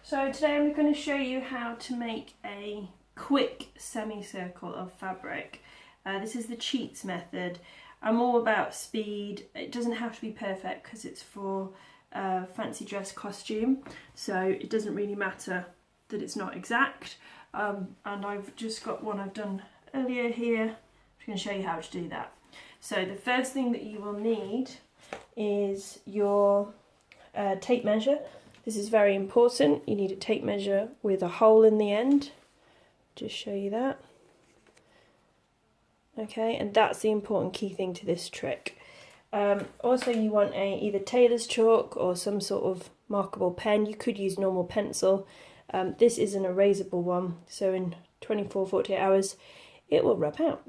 So today I'm going to show you how to make a quick semicircle of fabric. This is the cheats method. I'm all about speed. It doesn't have to be perfect because it's for a fancy dress costume, so it doesn't really matter that it's not exact. And I've just got one I've done earlier here. I'm going to show you how to do that. So the first thing that you will need is your tape measure. This is very important. You need a tape measure with a hole in the end. Just show you that. Okay, and that's the important key thing to this trick. Also, you want either tailor's chalk or some sort of markable pen. You could use normal pencil. This is an erasable one, so in 24-48 hours it will rub out.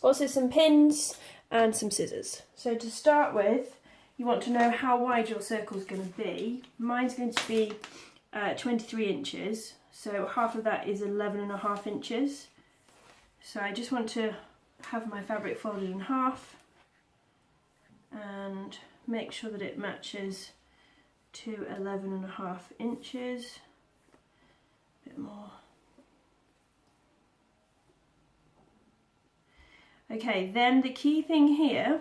Also some pins and some scissors. So to start with, you want to know how wide your circle is going to be. Mine's going to be 23 inches, so half of that is 11.5 inches. So I just want to have my fabric folded in half and make sure that it matches to 11.5 inches. A bit more. Okay, then the key thing here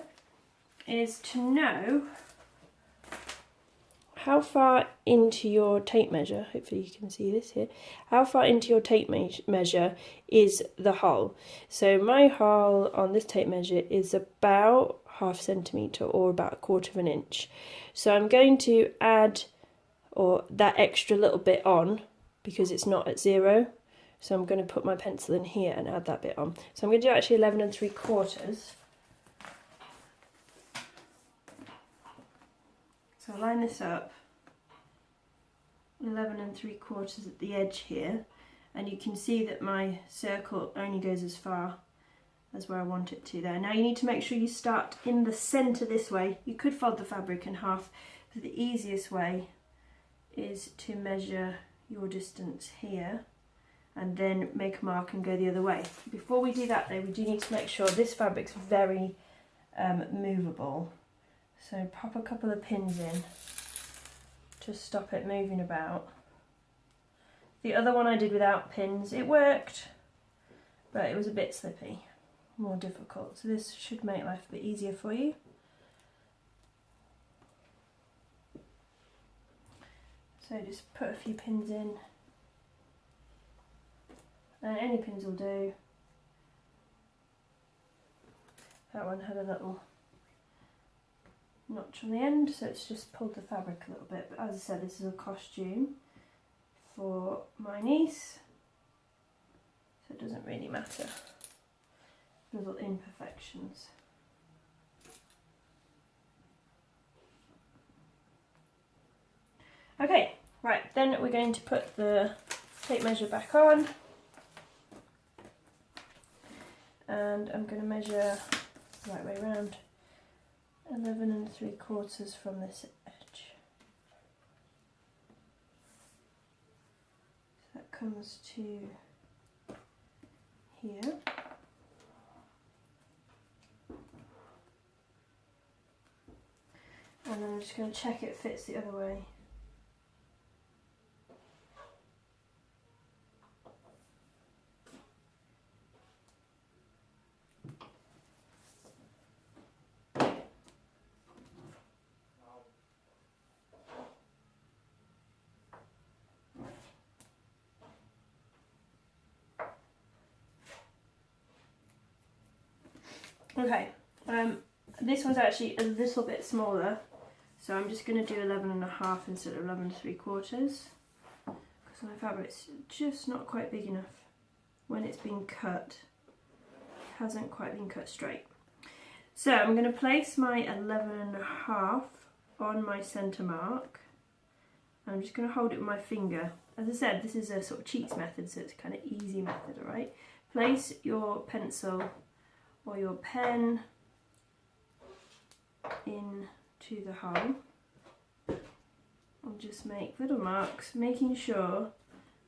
is to know how far into your tape measure, hopefully you can see this here, how far into your tape measure is the hole. So my hole on this tape measure is about ½ centimetre or about 1/4 inch. So I'm going to add that extra little bit on because it's not at 0. So I'm going to put my pencil in here and add that bit on. So I'm going to do actually 11 3/4. So I'll line this up, 11 3/4 at the edge here, and you can see that my circle only goes as far as where I want it to there. Now you need to make sure you start in the centre this way. You could fold the fabric in half, but the easiest way is to measure your distance here and then make a mark and go the other way. Before we do that though, we do need to make sure this fabric's very movable. So pop a couple of pins in to stop it moving about. The other one I did without pins, it worked, but it was a bit slippy, more difficult. So this should make life a bit easier for you. So just put a few pins in, and any pins will do. That one had a little notch on the end, so it's just pulled the fabric a little bit, but as I said, this is a costume for my niece, so it doesn't really matter. Little imperfections. Okay, right, then we're going to put the tape measure back on, and I'm going to measure the right way around. 11 3/4 from this edge. So that comes to here. And then I'm just going to check it fits the other way. Okay, this one's actually a little bit smaller, so I'm just going to do 11.5 instead of 11 3/4 because my fabric's just not quite big enough when it's been cut. It hasn't quite been cut straight. So I'm going to place my 11.5 on my centre mark. I'm just going to hold it with my finger. As I said, this is a sort of cheats method, so it's a kind of easy method, alright? Place your pencil or your pen into the hole and just make little marks, making sure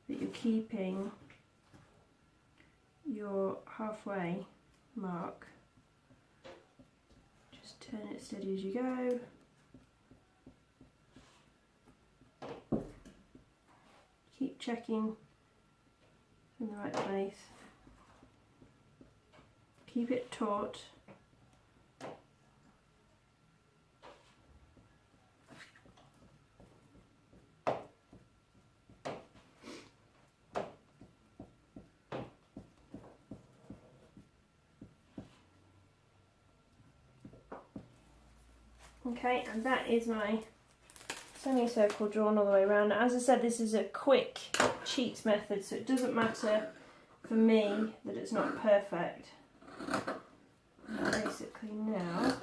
that you're keeping your halfway mark. Just turn it steady as you go. checking in the right place. Keep it taut. Okay, and that is my semicircle drawn all the way around. As I said, this is a quick cheats method, so it doesn't matter for me that it's not perfect. Basically now,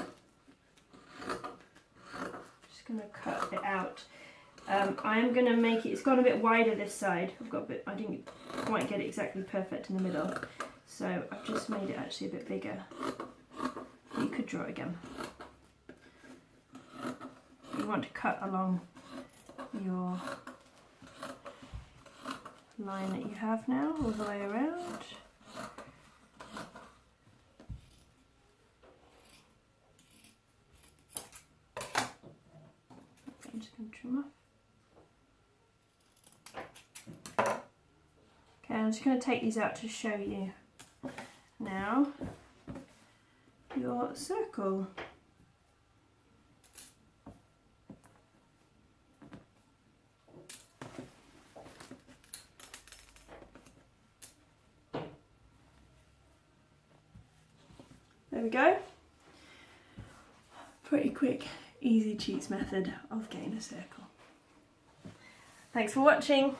just going to cut it out. I am going to make it, it's gone a bit wider this side. I didn't quite get it exactly perfect in the middle, so I've just made it actually a bit bigger. You could draw it again. You want to cut along your line that you have now all the way around. I'm just going to trim off. Okay, I'm just going to take these out to show you now your circle. There we go. Pretty quick, easy cheats method of getting a circle. Thanks for watching.